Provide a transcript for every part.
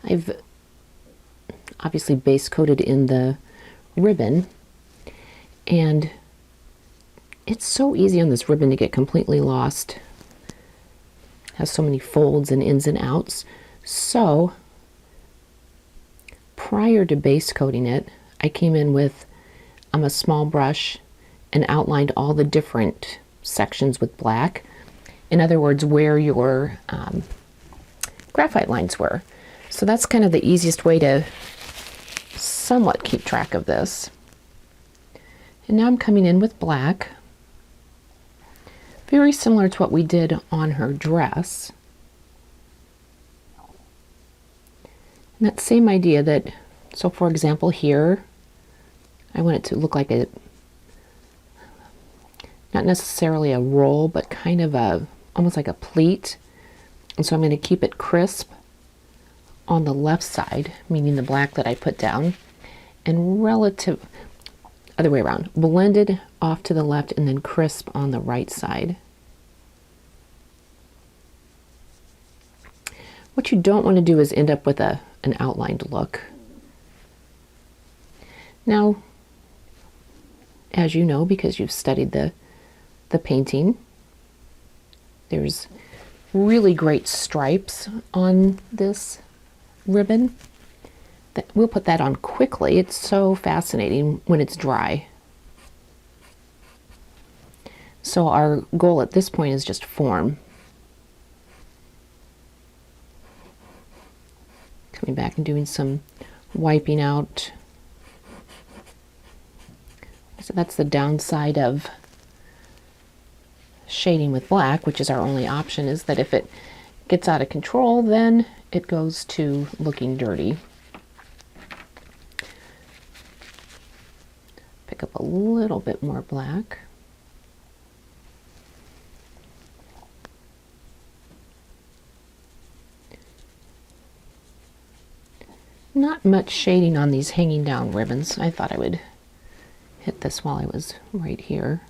I've obviously base coated in the ribbon, and it's so easy on this ribbon to get completely lost. It has so many folds and ins and outs. So prior to base coating it, I came in with a small brush and outlined all the different sections with black. In other words, where your graphite lines were. So that's kind of the easiest way to somewhat keep track of this. And now I'm coming in with black, very similar to what we did on her dress. And that same idea that, so for example here, I want it to look like a, not necessarily a roll, but kind of a, almost like a pleat. And so I'm going to keep it crisp on the left side, meaning the black that I put down, and relative, other way around, blended off to the left and then crisp on the right side. What you don't want to do is end up with an outlined look. Now, as you know, because you've studied the painting, there's really great stripes on this ribbon. We'll put that on quickly. It's so fascinating when it's dry. So our goal at this point is just form. Coming back and doing some wiping out. So that's the downside of shading with black, which is our only option, is that if it gets out of control, then it goes to looking dirty. Pick up a little bit more black. Not much shading on these hanging down ribbons. I thought I would hit this while I was right here.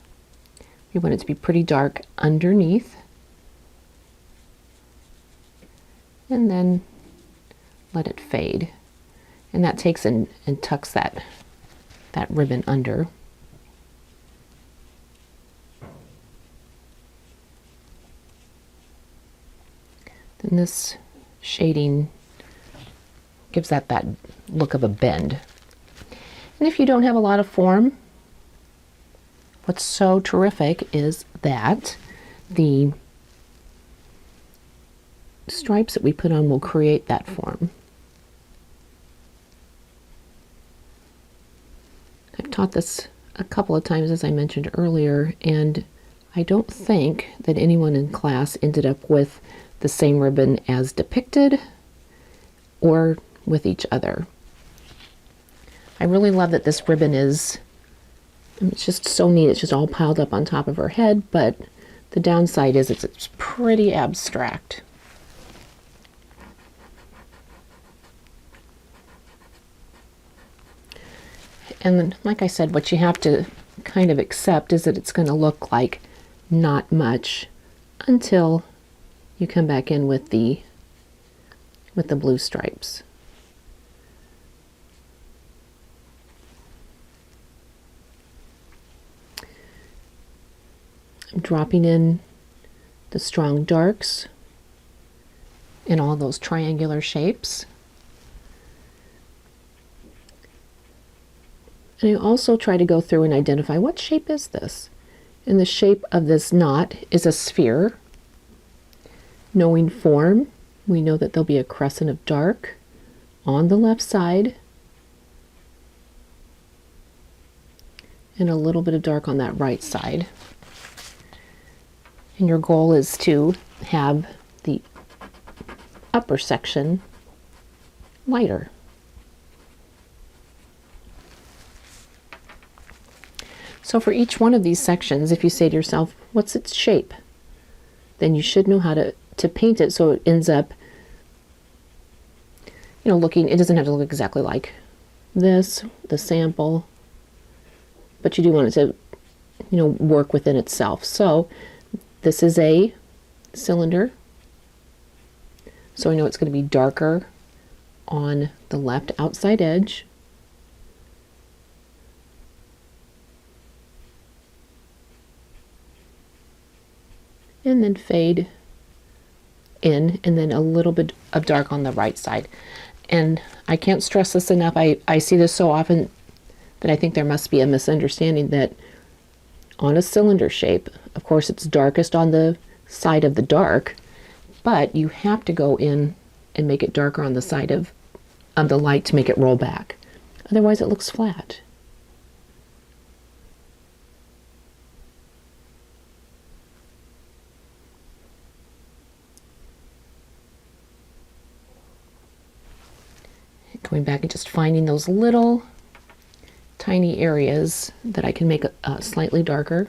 We want it to be pretty dark underneath, and then let it fade. And that takes and tucks that ribbon under. Then this shading gives that look of a bend. And if you don't have a lot of form, what's so terrific is that the stripes that we put on will create that form. I've taught this a couple of times, as I mentioned earlier, and I don't think that anyone in class ended up with the same ribbon as depicted or with each other. I really love that this ribbon is, it's just so neat. It's just all piled up on top of her head, but the downside is it's pretty abstract. And like I said, what you have to kind of accept is that it's going to look like not much until you come back in with the blue stripes. I'm dropping in the strong darks in all those triangular shapes. And I also try to go through and identify what shape is this. And the shape of this knot is a sphere. Knowing form, we know that there'll be a crescent of dark on the left side and a little bit of dark on that right side. And your goal is to have the upper section lighter. So for each one of these sections, if you say to yourself, what's its shape? Then you should know how to paint it so it ends up, looking, it doesn't have to look exactly like this, the sample, but you do want it to, work within itself. So this is a cylinder, so I know it's going to be darker on the left outside edge. And then fade in, and then a little bit of dark on the right side. And I can't stress this enough. I see this so often that I think there must be a misunderstanding that on a cylinder shape, of course it's darkest on the side of the dark, but you have to go in and make it darker on the side of the light to make it roll back. Otherwise it looks flat. Going back and just finding those little tiny areas that I can make slightly darker.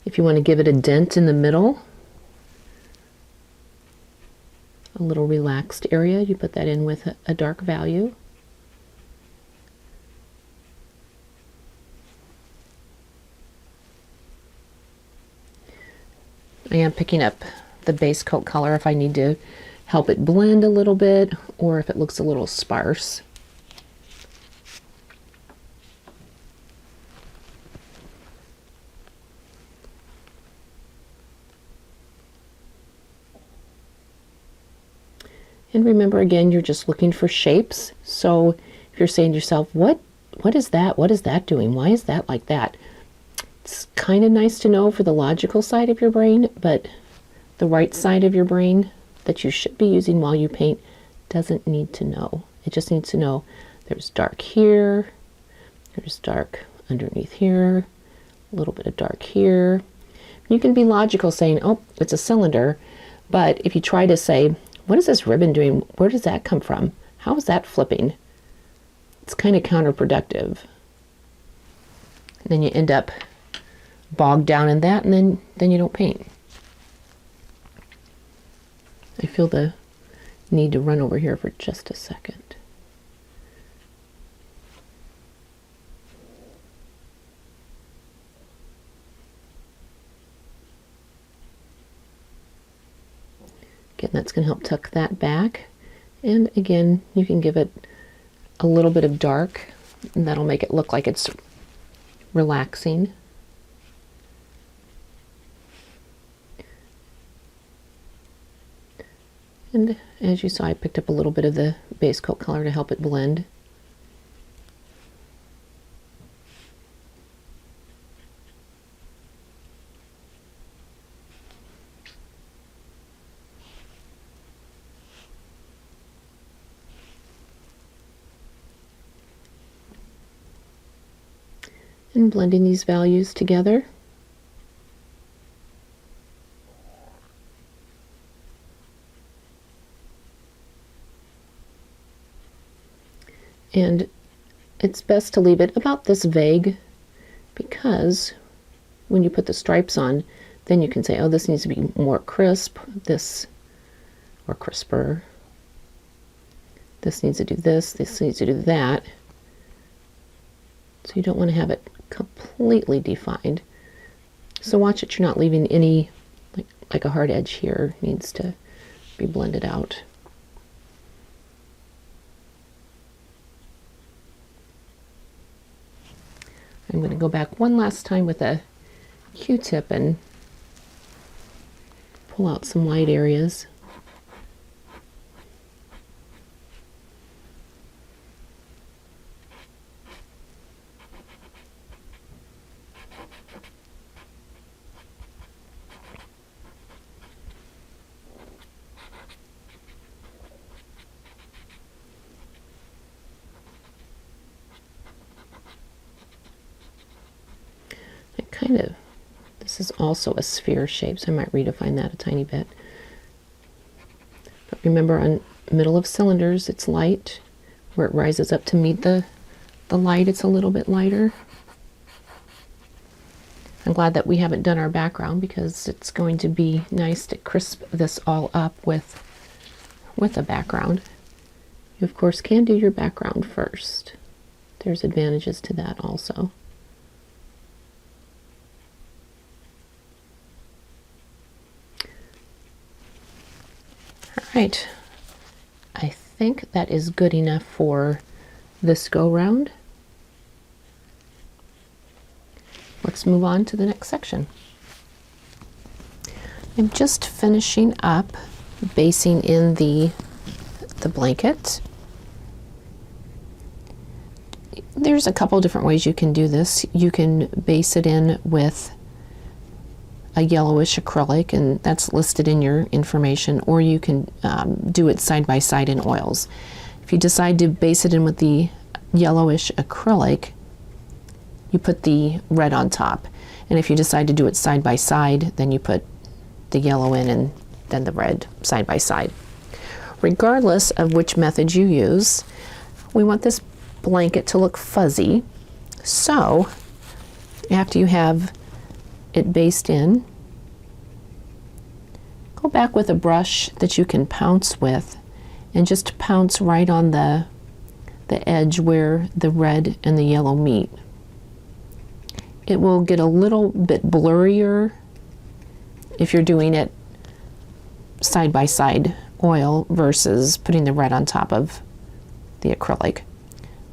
If you want to give it a dent in the middle, a little relaxed area, you put that in with a dark value. I am picking up the base coat color if I need to help it blend a little bit, or if it looks a little sparse. And remember, again, you're just looking for shapes. So if you're saying to yourself, what is that? What is that doing? Why is that like that? It's kind of nice to know for the logical side of your brain, but the right side of your brain that you should be using while you paint doesn't need to know. It just needs to know there's dark here, there's dark underneath here, a little bit of dark here. You can be logical saying, oh, it's a cylinder, but if you try to say, what is this ribbon doing? Where does that come from? How is that flipping? It's kind of counterproductive. And then you end up bogged down in that, and then you don't paint. I feel the need to run over here for just a second. Again, that's going to help tuck that back. And again, you can give it a little bit of dark, and that'll make it look like it's relaxing. And as you saw, I picked up a little bit of the base coat color to help it blend. And blending these values together. And it's best to leave it about this vague, because when you put the stripes on, then you can say, oh, this needs to be more crisp, this, or crisper. This needs to do this needs to do that. So you don't want to have it completely defined. So watch that you're not leaving any, like a hard edge here needs to be blended out. I'm going to go back one last time with a Q-tip and pull out some light areas. This is also a sphere shape, so I might redefine that a tiny bit. But remember, on middle of cylinders, it's light. Where it rises up to meet the light, it's a little bit lighter. I'm glad that we haven't done our background, because it's going to be nice to crisp this all up with a background. You, of course, can do your background first. There's advantages to that also. Right, I think that is good enough for this go round. Let's move on to the next section. I'm just finishing up basing in the blanket. There's a couple different ways you can do this. You can base it in with a yellowish acrylic, and that's listed in your information, or you can do it side by side in oils. If you decide to base it in with the yellowish acrylic, you put the red on top. And if you decide to do it side by side, then you put the yellow in and then the red side by side. Regardless of which method you use, we want this blanket to look fuzzy. So after you have it based in, go back with a brush that you can pounce with and just pounce right on the edge where the red and the yellow meet. It will get a little bit blurrier if you're doing it side by side oil versus putting the red on top of the acrylic.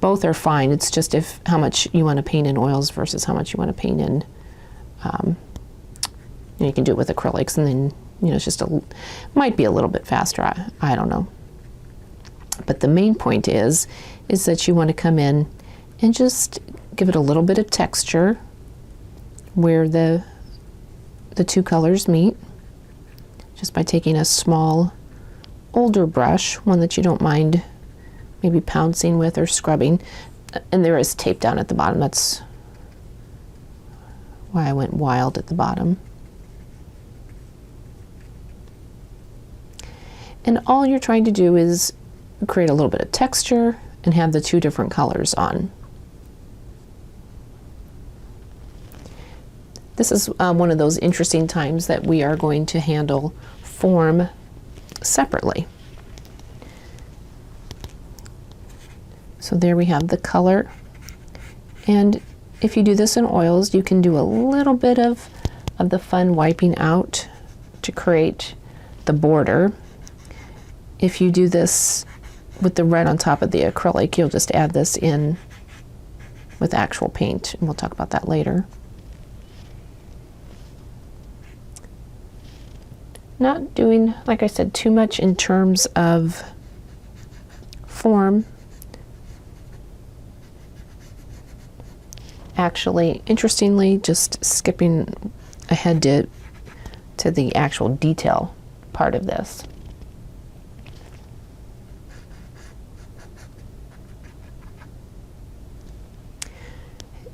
Both are fine. It's just how much you want to paint in oils versus how much you want to paint in. You can do it with acrylics, and then it's just might be a little bit faster. I don't know. But the main point is that you want to come in and just give it a little bit of texture where the two colors meet, just by taking a small older brush, one that you don't mind maybe pouncing with or scrubbing. And there is tape down at the bottom. That's why I went wild at the bottom. And all you're trying to do is create a little bit of texture and have the two different colors on. This is one of those interesting times that we are going to handle form separately. So there we have the color. And if you do this in oils, you can do a little bit of the fun wiping out to create the border. If you do this with the red on top of the acrylic, you'll just add this in with actual paint, and we'll talk about that later. Not doing, like I said, too much in terms of form. Actually, interestingly, just skipping ahead to the actual detail part of this.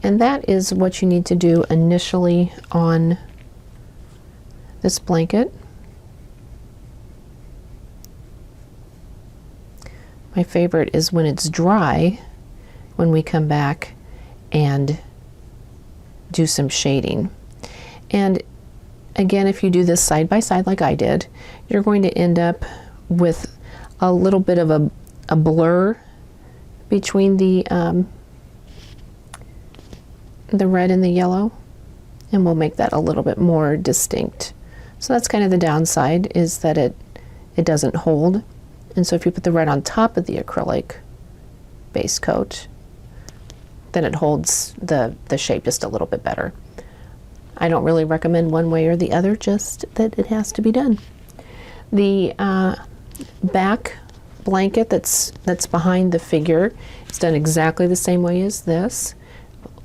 And that is what you need to do initially on this blanket. My favorite is when it's dry, when we come back and do some shading. And again, if you do this side by side like I did, you're going to end up with a little bit of a blur between the red and the yellow, and we'll make that a little bit more distinct. So that's kind of the downside, is that it doesn't hold. And so if you put the red on top of the acrylic base coat, then it holds the shape just a little bit better. I don't really recommend one way or the other, just that it has to be done. The back blanket that's behind the figure is done exactly the same way as this.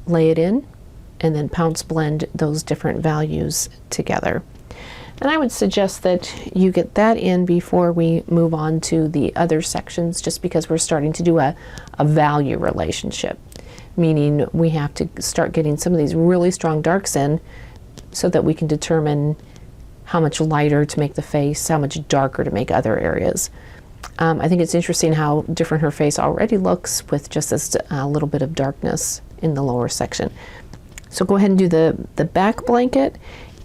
Lay it in and then pounce blend those different values together. And I would suggest that you get that in before we move on to the other sections, just because we're starting to do a value relationship, meaning we have to start getting some of these really strong darks in so that we can determine how much lighter to make the face, how much darker to make other areas. I think it's interesting how different her face already looks with just this little bit of darkness in the lower section. So go ahead and do the back blanket,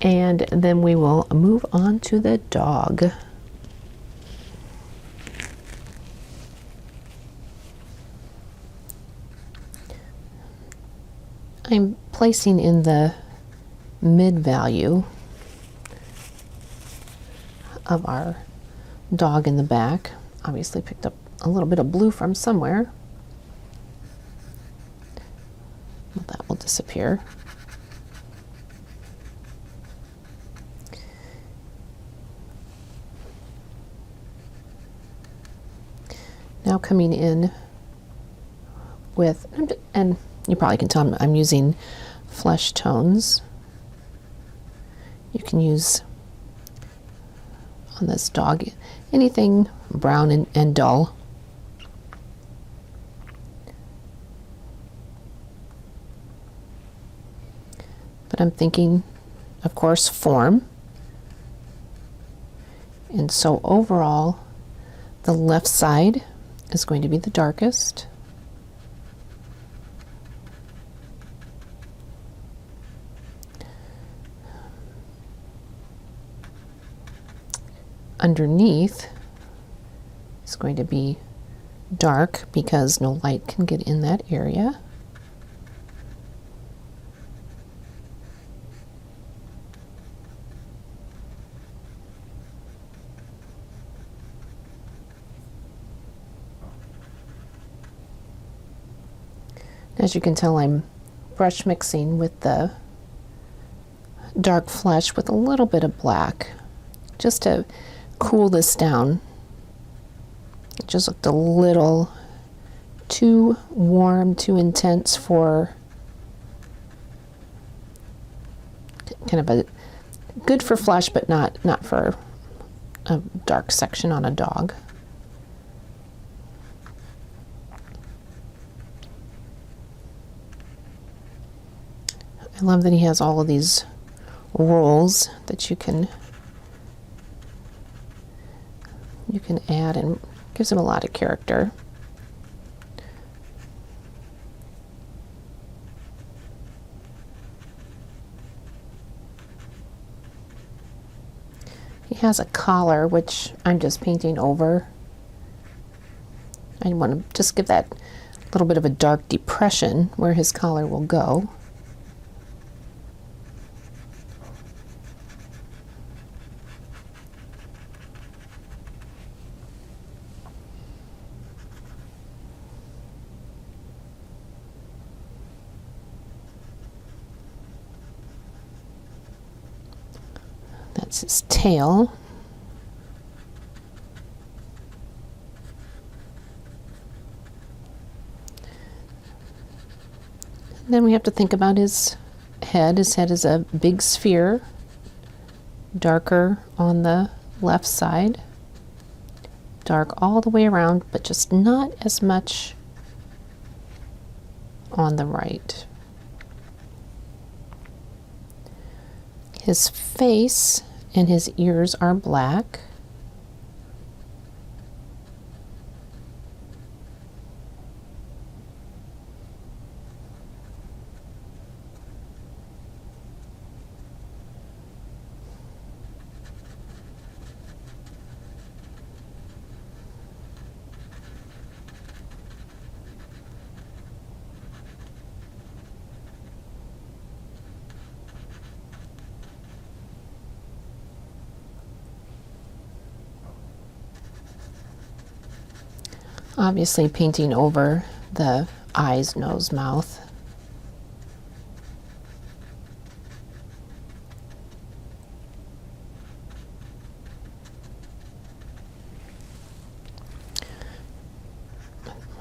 and then we will move on to the dog. I'm placing in the mid value of our dog in the back. Obviously picked up a little bit of blue from somewhere. Well, that will disappear. Now coming in with, and you probably can tell I'm using flesh tones. You can use on this dog anything brown and dull. But I'm thinking, of course, form. And so overall, the left side is going to be the darkest. Underneath is going to be dark because no light can get in that area. As you can tell, I'm brush mixing with the dark flesh with a little bit of black, just to cool this down. It just looked a little too warm, too intense for kind of a good for flesh, but not for a dark section on a dog. I love that he has all of these rolls that you can add, and gives him a lot of character. He has a collar, which I'm just painting over. I want to just give that little bit of a dark depression where his collar will go. That's his tail. And then we have to think about his head. His head is a big sphere, darker on the left side, dark all the way around, but just not as much on the right. His face and his ears are black. Obviously painting over the eyes, nose, mouth.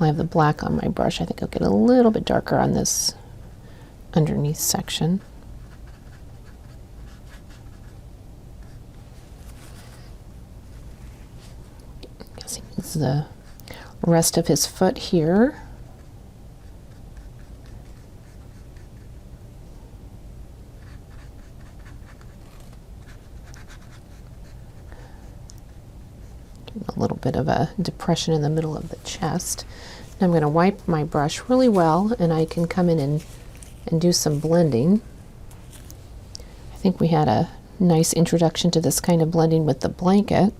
I have the black on my brush. I think I'll get a little bit darker on this underneath section. Guessing it's the rest of his foot here. A little bit of a depression in the middle of the chest. And I'm going to wipe my brush really well, and I can come in and do some blending. I think we had a nice introduction to this kind of blending with the blanket.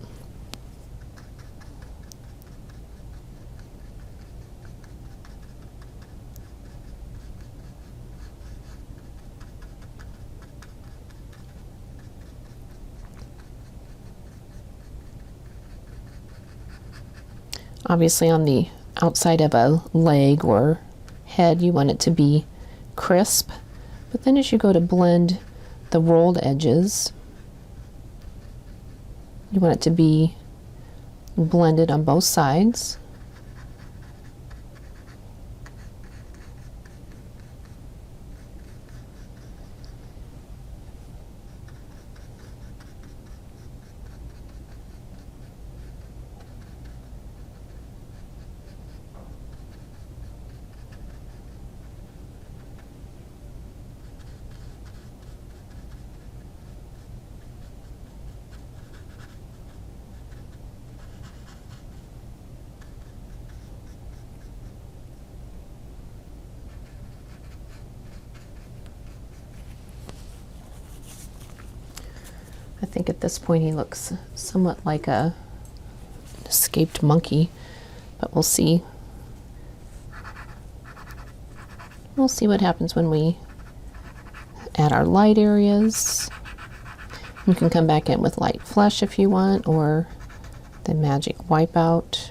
Obviously on the outside of a leg or head, you want it to be crisp. But then as you go to blend the rolled edges, you want it to be blended on both sides. I think at this point he looks somewhat like a escaped monkey, but we'll see. We'll see what happens when we add our light areas. You can come back in with light flesh if you want, or the magic wipeout.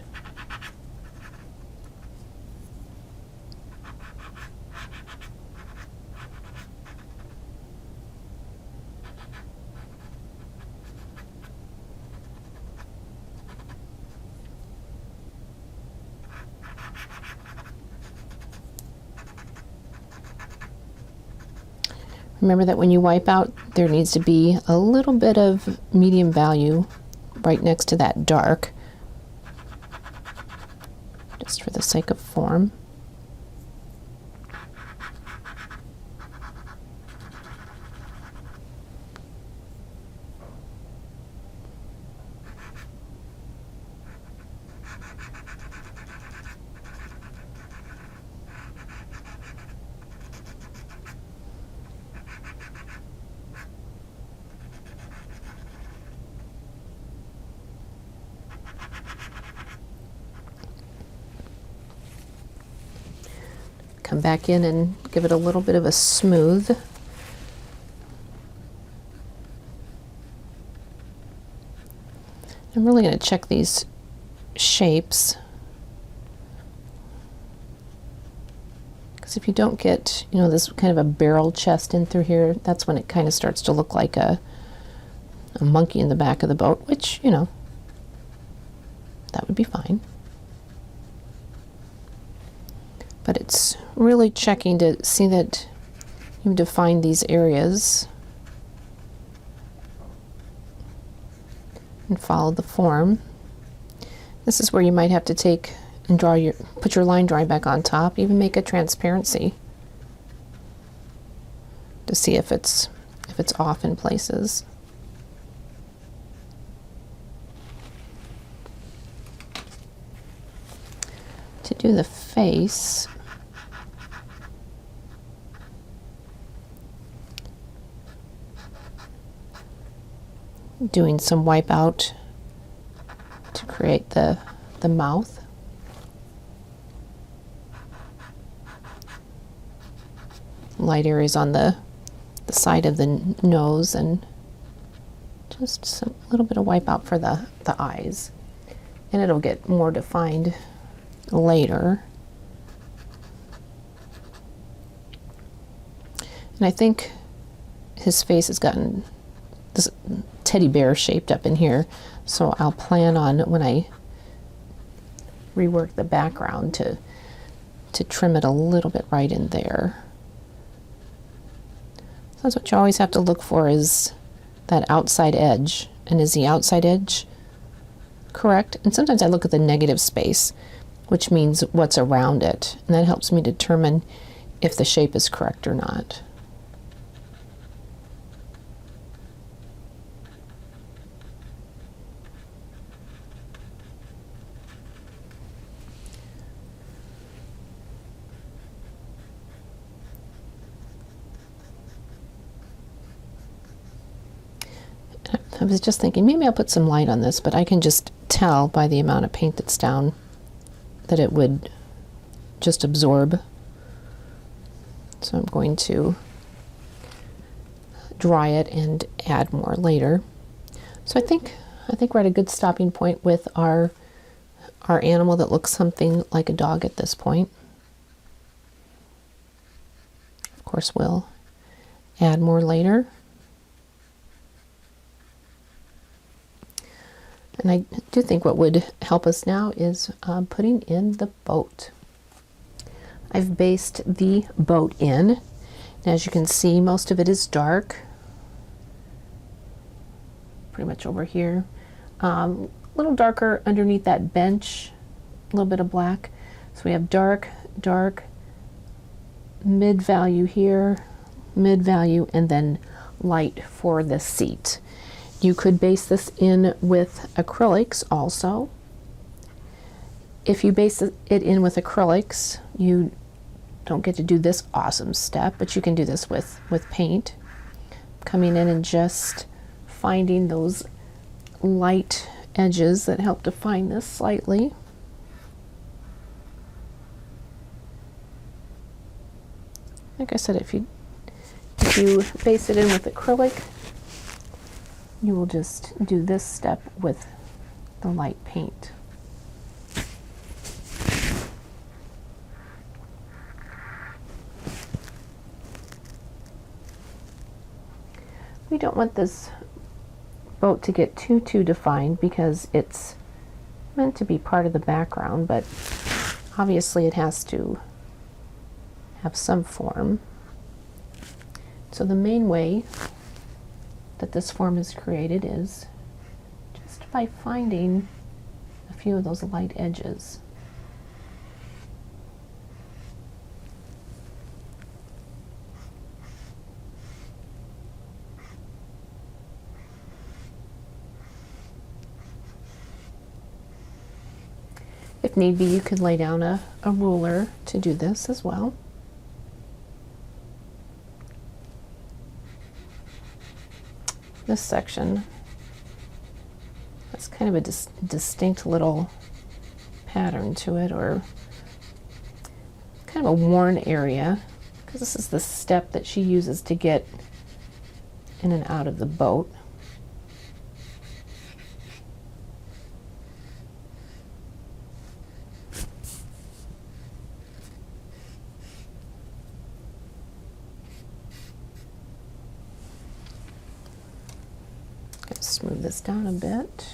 Remember that when you wipe out, there needs to be a little bit of medium value right next to that dark, just for the sake of form. Come back in and give it a little bit of a smooth. I'm really going to check these shapes, because if you don't get, this kind of a barrel chest in through here, that's when it kind of starts to look like a monkey in the back of the boat, which, that would be fine. But it's really checking to see that you've defined these areas and follow the form. This is where you might have to take and put your line drawing back on top, even make a transparency to see if it's off in places. To do the face, doing some wipeout to create the mouth. Light areas on the side of the nose, and just a little bit of wipeout for the eyes. And it'll get more defined later. And I think his face has gotten this teddy bear shaped up in here, so I'll plan on, when I rework the background, to trim it a little bit right in there. So that's what you always have to look for, is that outside edge. And is the outside edge correct? And sometimes I look at the negative space, which means what's around it, and that helps me determine if the shape is correct or not. I was just thinking maybe I'll put some light on this, but I can just tell by the amount of paint that's down that it would just absorb. So I'm going to dry it and add more later. So I think we're at a good stopping point with our our animal that looks something like a dog at this point. Of course, we'll add more later. And I do think what would help us now is putting in the boat. I've based the boat in. And as you can see, most of it is dark. Pretty much over here. A little darker underneath that bench, a little bit of black. So we have dark, dark, mid value here, mid value, and then light for the seat. You could base this in with acrylics also. If you base it in with acrylics, you don't get to do this awesome step, but you can do this with paint. Coming in and just finding those light edges that help define this slightly. Like I said, if you base it in with acrylic, you will just do this step with the light paint. We don't want this boat to get too defined because it's meant to be part of the background, but obviously it has to have some form. So the main way that this form is created is just by finding a few of those light edges. If need be, you could lay down a ruler to do this as well. This section has kind of a distinct little pattern to it, or kind of a worn area, because this is the step that she uses to get in and out of the boat. Smooth this down a bit.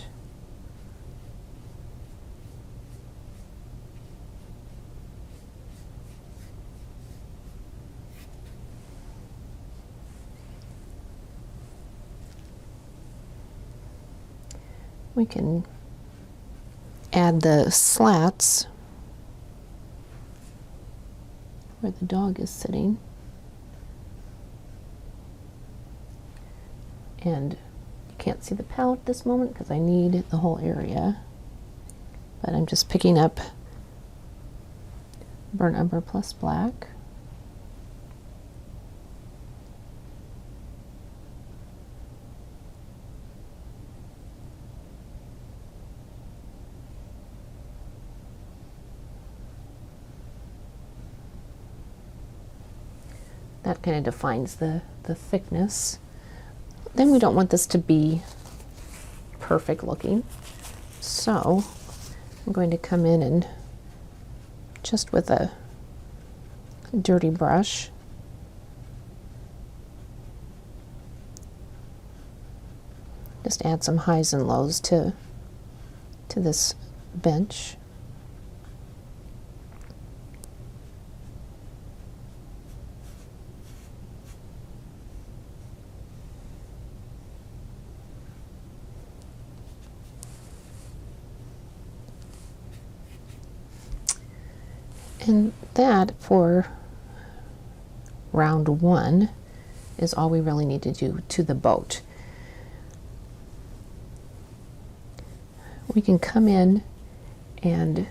We can add the slats where the dog is sitting. And can't see the palette at this moment because I need the whole area, but I'm just picking up burnt umber plus black. That kind of defines the thickness. Then we don't want this to be perfect looking, so I'm going to come in and just with a dirty brush just add some highs and lows to this bench. And that, for round one, is all we really need to do to the boat. We can come in and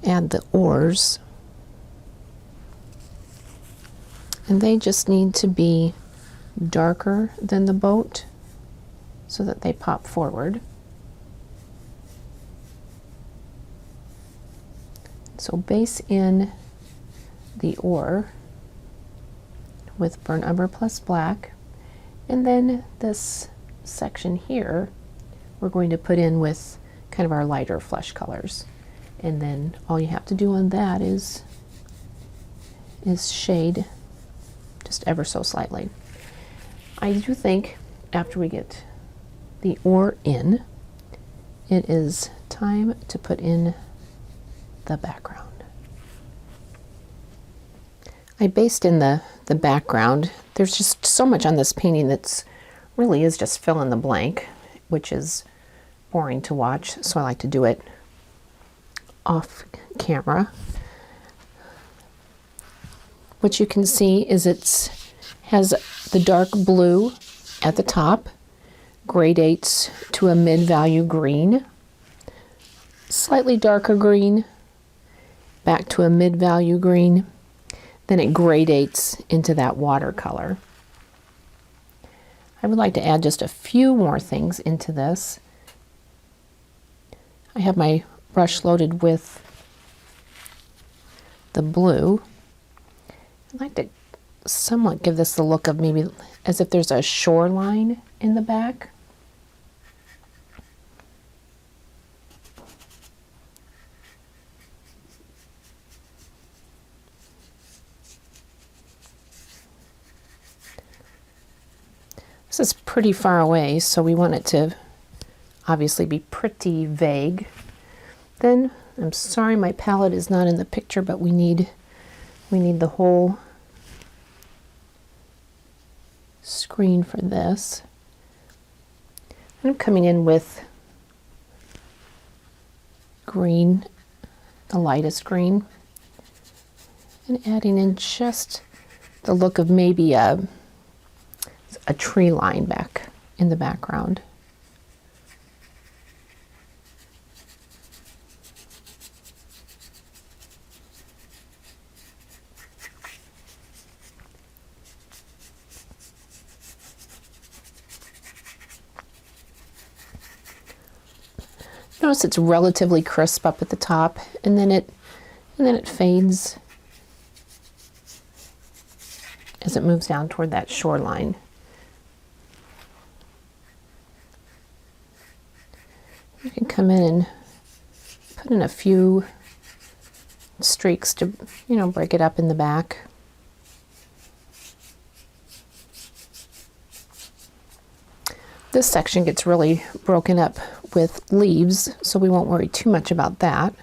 add the oars, and they just need to be darker than the boat so that they pop forward. So base in the oar with burnt umber plus black, and then this section here we're going to put in with kind of our lighter flesh colors. And then all you have to do on that is shade just ever so slightly. I do think after we get the ore in, it is time to put in the background. I based in the background. There's just so much on this painting that's really is just fill in the blank, which is boring to watch, so I like to do it off camera. What you can see is it has the dark blue at the top, gradates to a mid-value green, slightly darker green, back to a mid-value green, then it gradates into that watercolor. I would like to add just a few more things into this. I have my brush loaded with the blue. I'd like to somewhat give this the look of maybe as if there's a shoreline in the back. This is pretty far away, so we want it to obviously be pretty vague. Then, I'm sorry my palette is not in the picture, but we need the whole screen for this. I'm coming in with green, the lightest green, and adding in just the look of maybe a tree line back in the background. Notice it's relatively crisp up at the top, and then it fades as it moves down toward that shoreline. You can come in and put in a few streaks to, break it up in the back. This section gets really broken up with leaves, so we won't worry too much about that.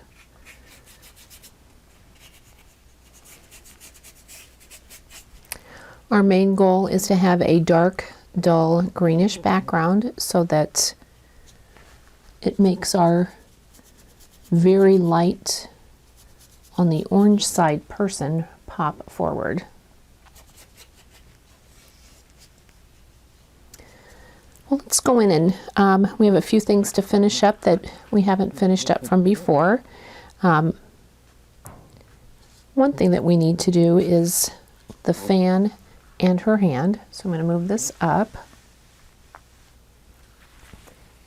Our main goal is to have a dark, dull, greenish background so that it makes our very light on the orange side person pop forward. Well, let's go in and we have a few things to finish up that we haven't finished up from before. One thing that we need to do is the fan and her hand. So I'm going to move this up.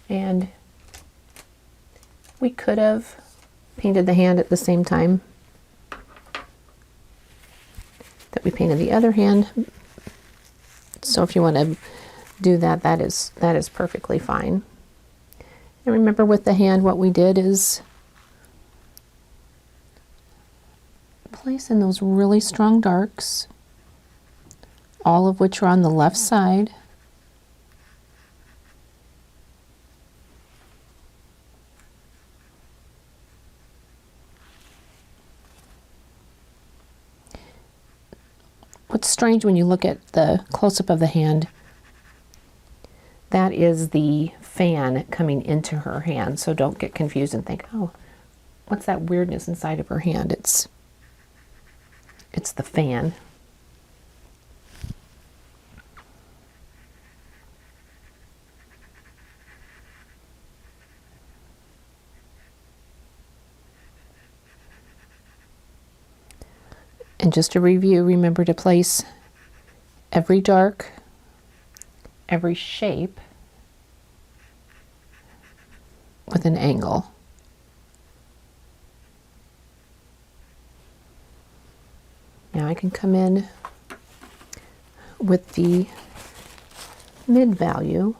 And we could have painted the hand at the same time that we painted the other hand. So if you want to do that, that is perfectly fine. And remember with the hand, what we did is place in those really strong darks, all of which are on the left side. What's strange when you look at the close-up of the hand, that is the fan coming into her hand. So don't get confused and think, oh, what's that weirdness inside of her hand? It's the fan. And just to review, remember to place every dark, every shape with an angle. Now I can come in with the mid value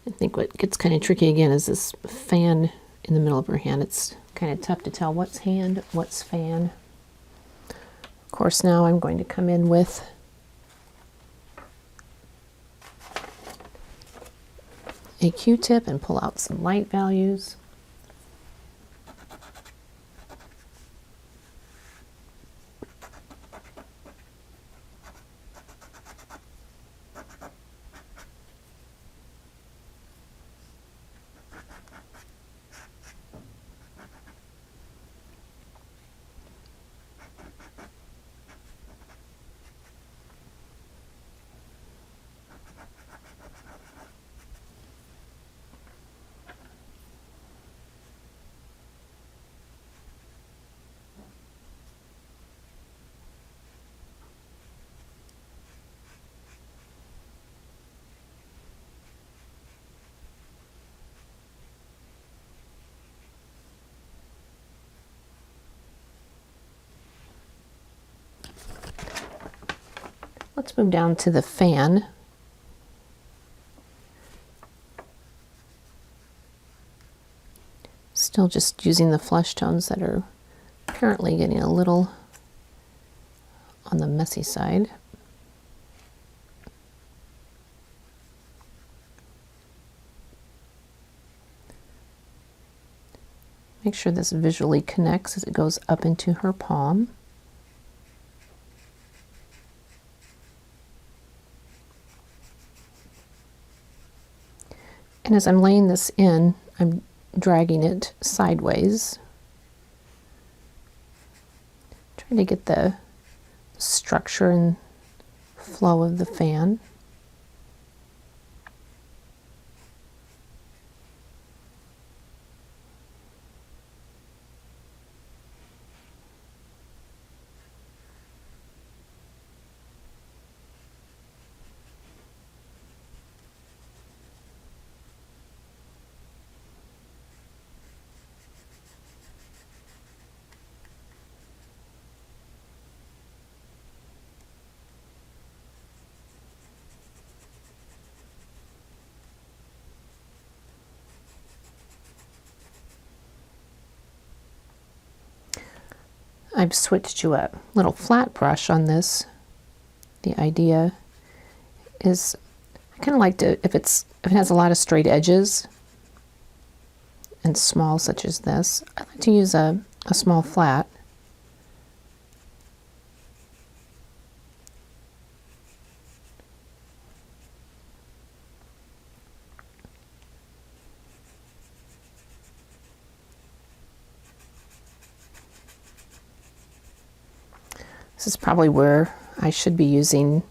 I think what gets kind of tricky again is this fan in the middle of her hand. It's kind of tough to tell what's hand, what's fan. Of course, now I'm going to come in with a Q-tip and pull out some light values. Let's move down to the fan. Still just using the flesh tones that are apparently getting a little on the messy side. Make sure this visually connects as it goes up into her palm. And as I'm laying this in, I'm dragging it sideways, trying to get the structure and flow of the fan. I've switched to a little flat brush on this. The idea is I kind of like to, if it has a lot of straight edges and small such as this, I like to use a small flat. This is probably where I should be using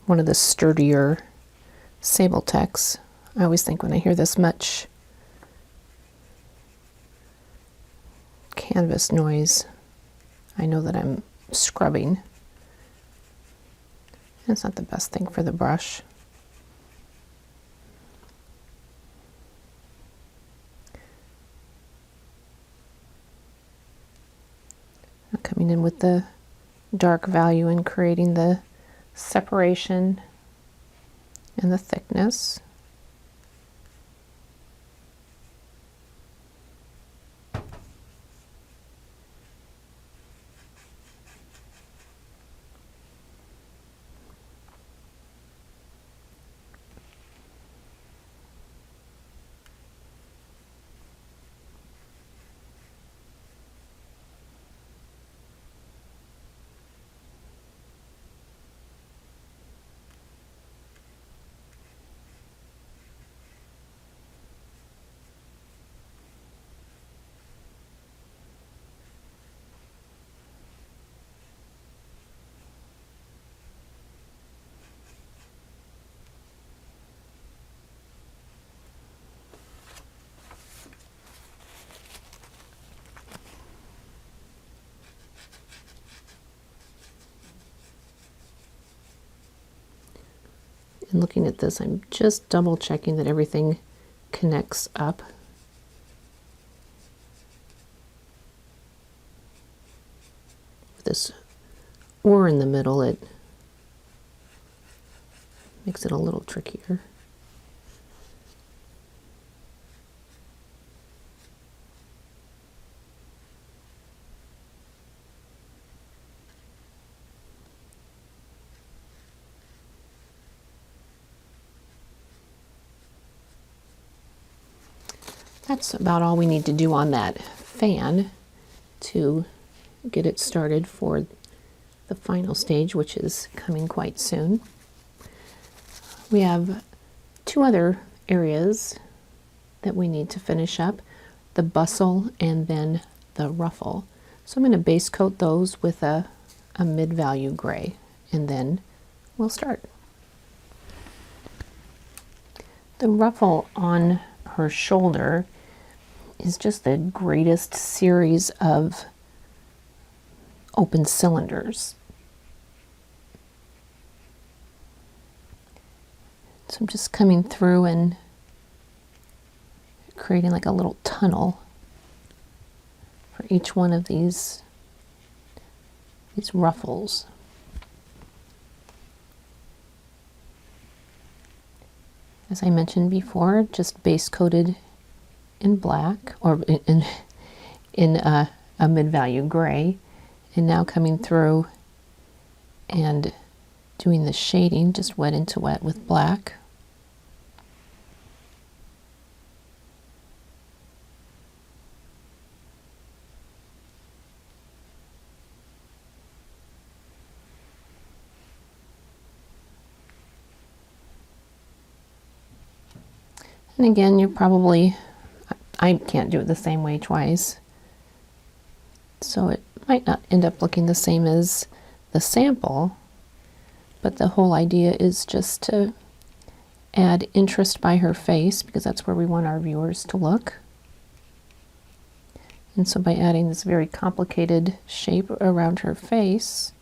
one of the sturdier sable techs. I always think when I hear this much canvas noise, I know that I'm scrubbing. It's not the best thing for the brush. I'm coming in with the dark value and creating the separation and the thickness. And looking at this, I'm just double checking that everything connects up. With this or in the middle, it makes it a little trickier. That's about all we need to do on that fan to get it started for the final stage, which is coming quite soon. We have two other areas that we need to finish up, the bustle and then the ruffle. So I'm going to base coat those with a mid-value gray, and then we'll start. The ruffle on her shoulder is just the greatest series of open cylinders. So I'm just coming through and creating like a little tunnel for each one of these ruffles. As I mentioned before, just base coated in black, or in a mid-value gray, and now coming through and doing the shading, just wet into wet with black. And again, you're probably, I can't do it the same way twice, so it might not end up looking the same as the sample, but the whole idea is just to add interest by her face, because that's where we want our viewers to look. And so by adding this very complicated shape around her face,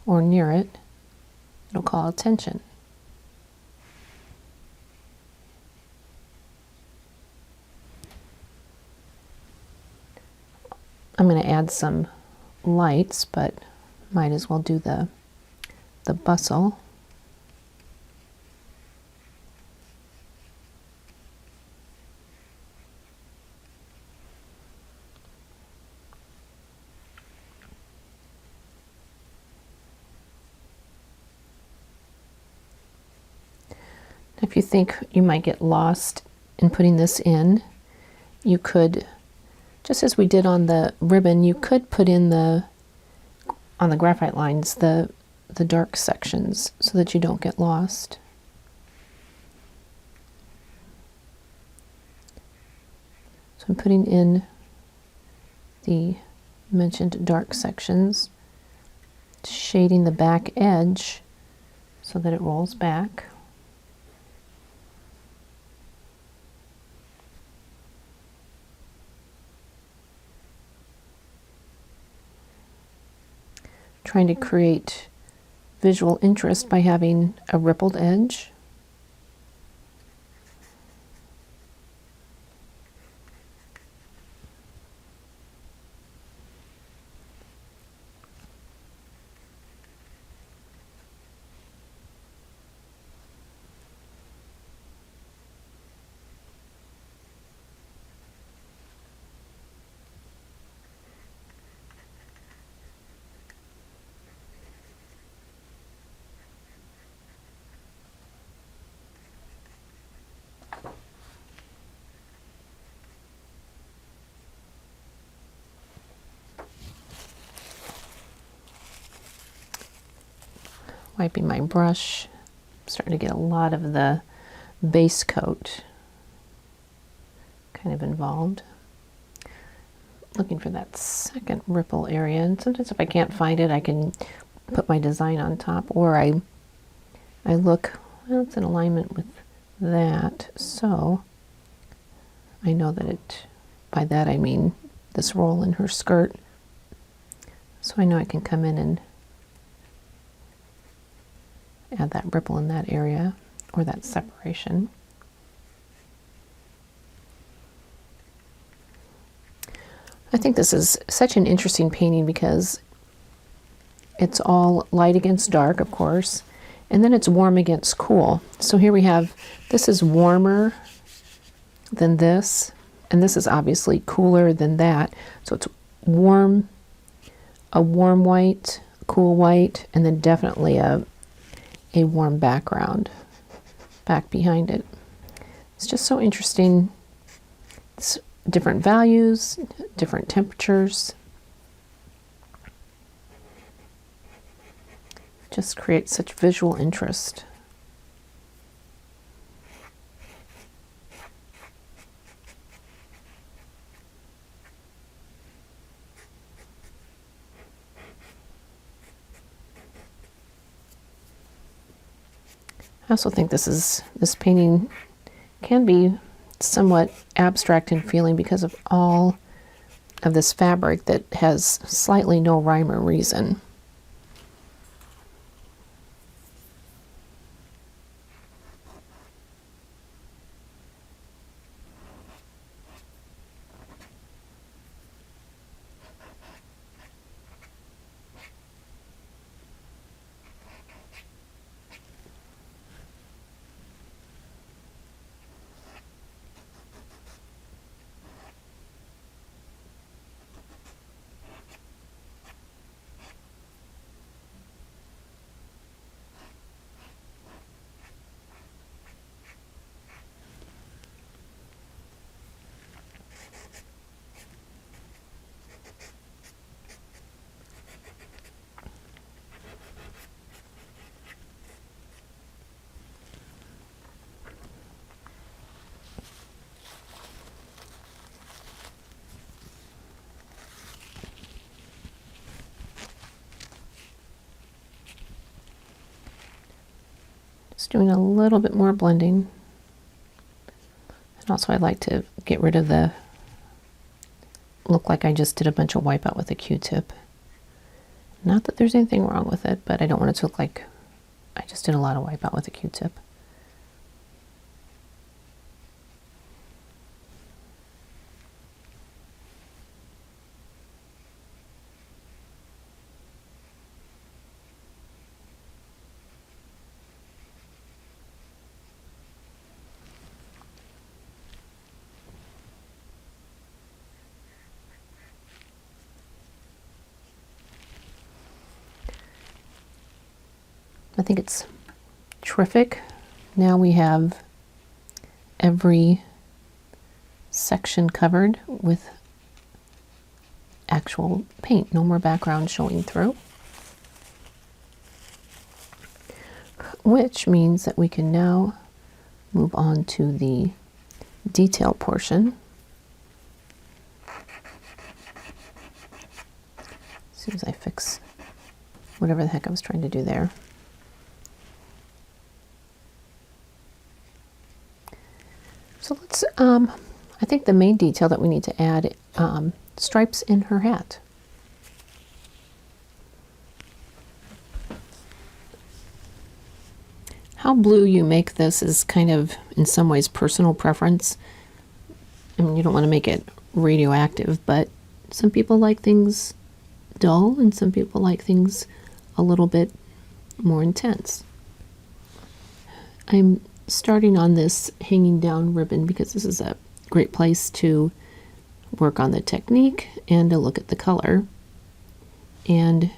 or near it, it'll call attention. I'm going to add some lights, but might as well do the bustle. If you think you might get lost in putting this in, you could, just as we did on the ribbon, you could put in on the graphite lines the dark sections so that you don't get lost. So I'm putting in the mentioned dark sections, shading the back edge so that it rolls back. Trying to create visual interest by having a rippled edge. Wiping my brush, I'm starting to get a lot of the base coat kind of involved. Looking for that second ripple area, and sometimes if I can't find it, I can put my design on top, or I look, well, it's in alignment with that, so I know that it, by that I mean this roll in her skirt, so I know I can come in and add that ripple in that area, or that separation. I think this is such an interesting painting because it's all light against dark, of course, and then it's warm against cool. So here we have, this is warmer than this, and this is obviously cooler than that. So it's warm, a warm white, cool white, and then definitely a warm background back behind it. It's just so interesting. It's different values, different temperatures. Just creates such visual interest. I also think this painting can be somewhat abstract in feeling because of all of this fabric that has slightly no rhyme or reason. Just doing a little bit more blending. And also I'd like to get rid of the look like I just did a bunch of wipeout with a Q-tip. Not that there's anything wrong with it, but I don't want it to look like I just did a lot of wipeout with a Q-tip. I think it's terrific. Now we have every section covered with actual paint, no more background showing through. Which means that we can now move on to the detail portion. As soon as I fix whatever the heck I was trying to do there. So let's, I think the main detail that we need to add, stripes in her hat. How blue you make this is kind of, in some ways, personal preference. I mean, you don't want to make it radioactive, but some people like things dull and some people like things a little bit more intense. I'm starting on this hanging down ribbon because this is a great place to work on the technique and to look at the color. And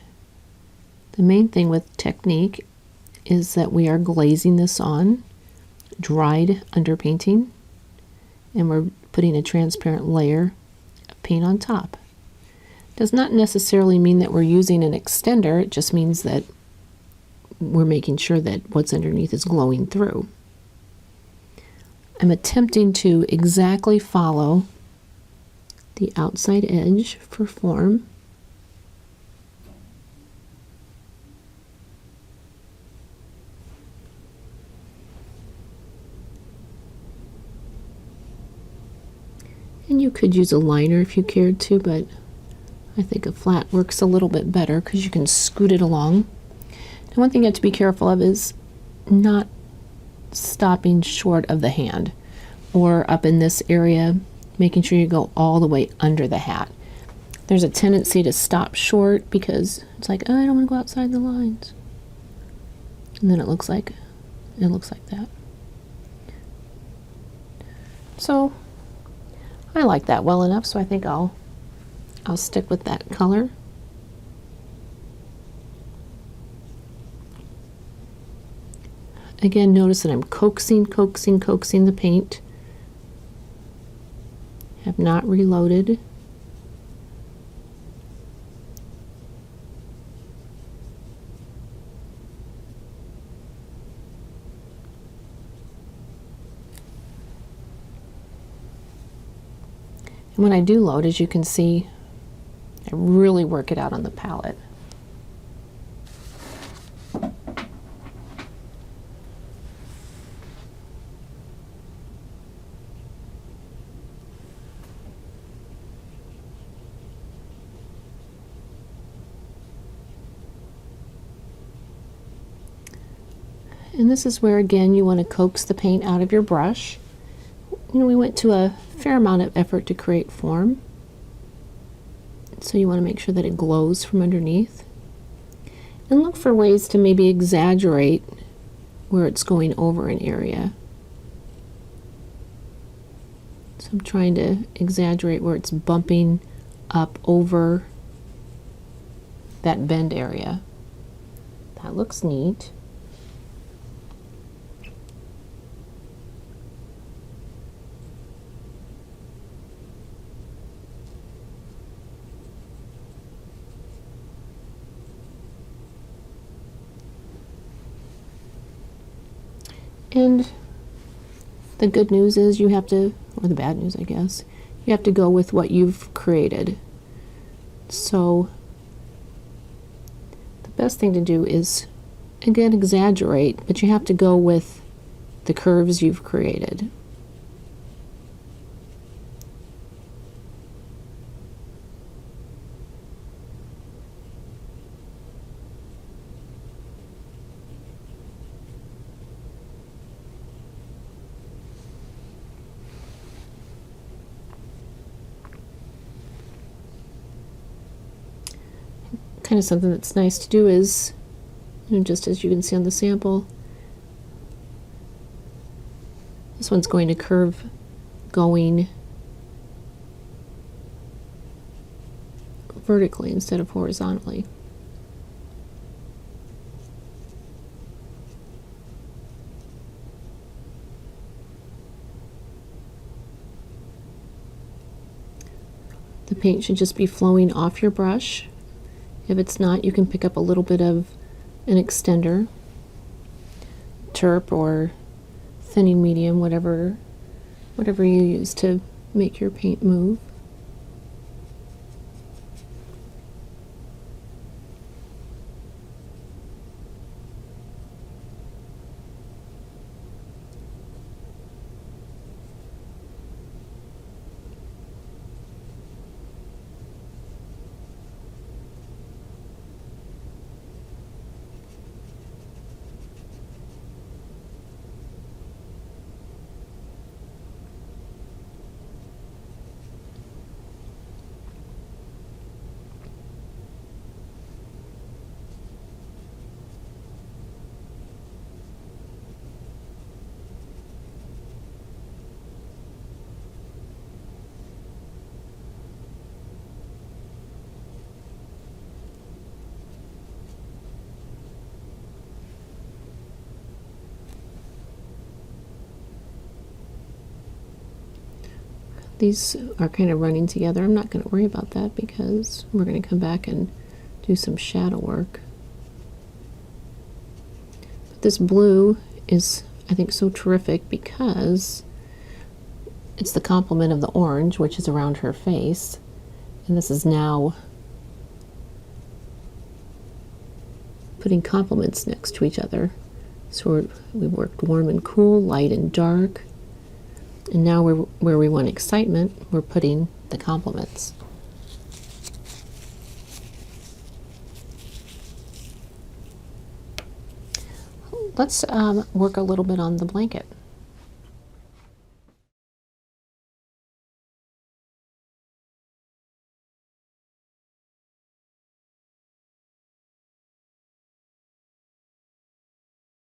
the main thing with technique is that we are glazing this on dried underpainting, and we're putting a transparent layer of paint on top. Does not necessarily mean that we're using an extender, it just means that we're making sure that what's underneath is glowing through. I'm attempting to exactly follow the outside edge for form. And you could use a liner if you cared to, but I think a flat works a little bit better because you can scoot it along. And one thing you have to be careful of is not stopping short of the hand, or up in this area, making sure you go all the way under the hat. There's a tendency to stop short because it's like, oh, I don't want to go outside the lines. And then it looks like that. So I like that well enough, so I think I'll stick with that color. Again, notice that I'm coaxing the paint. have not reloaded. And when I do load, as you can see, I really work it out on the palette. And this is where, again, you want to coax the paint out of your brush. You know, we went to a fair amount of effort to create form, so you want to make sure that it glows from underneath. And look for ways to maybe exaggerate where it's going over an area. So I'm trying to exaggerate where it's bumping up over that bend area. That looks neat. And the good news is you have to, or the bad news, I guess, you have to go with what you've created. So the best thing to do is, again, exaggerate, but you have to go with the curves you've created. Kind of something that's nice to do is, you know, just as you can see on the sample, this one's going to curve going vertically instead of horizontally. The paint should just be flowing off your brush. If it's not, you can pick up a little bit of an extender, terp or thinning medium, whatever you use to make your paint move. These are kind of running together. I'm not going to worry about that because we're going to come back and do some shadow work. But this blue is, I think, so terrific because it's the complement of the orange, which is around her face. And this is now putting complements next to each other. So we worked warm and cool, light and dark. And now where we want excitement, we're putting the complements. Let's work a little bit on the blanket.